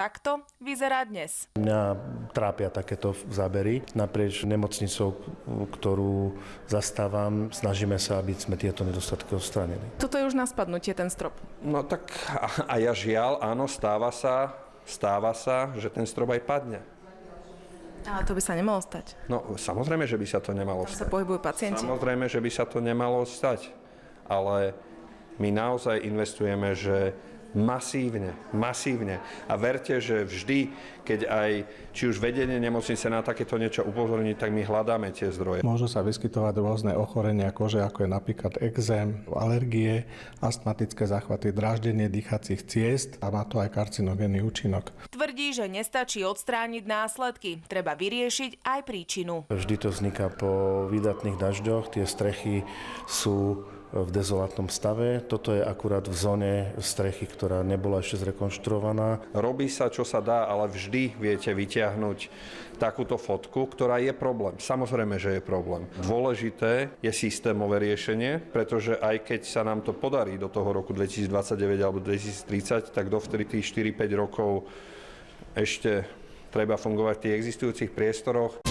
Takto vyzerá dnes. Mňa trápia takéto zábery. Naprieč nemocnicou, ktorú zastávam, snažíme sa, aby sme tieto nedostatky odstránili. Toto je už na spadnutie, ten strop. No tak a ja žiaľ, áno, stáva sa, že ten strop aj padne. Ale to by sa nemalo stať. No samozrejme, že by sa to nemalo Tam sa stať. pohybujú pacienti. Samozrejme, že by sa to nemalo stať. Ale my naozaj investujeme, že masívne. A verte, že vždy, keď aj či už vedenie nemocnice na takéto niečo upozorní, tak my hľadáme tie zdroje. Môžu sa vyskytovať rôzne ochorenia kože, ako je napríklad ekzém, alergie, astmatické záchvaty, dráždenie dýchacích ciest a má to aj karcinogénny účinok. Tvrdí, že nestačí odstrániť následky, treba vyriešiť aj príčinu. Vždy to vzniká po výdatných dažďoch, tie strechy sú v dezolátnom stave. Toto je akurát v zóne strechy, ktorá nebola ešte zrekonštruovaná. Robí sa, čo sa dá, ale vždy viete vyťahnuť takúto fotku, ktorá je problém. Samozrejme, že je problém. Dôležité je systémové riešenie, pretože aj keď sa nám to podarí do toho roku 2029 alebo 2030, tak dovtedy tých 4-5 rokov ešte treba fungovať v tých existujúcich priestoroch.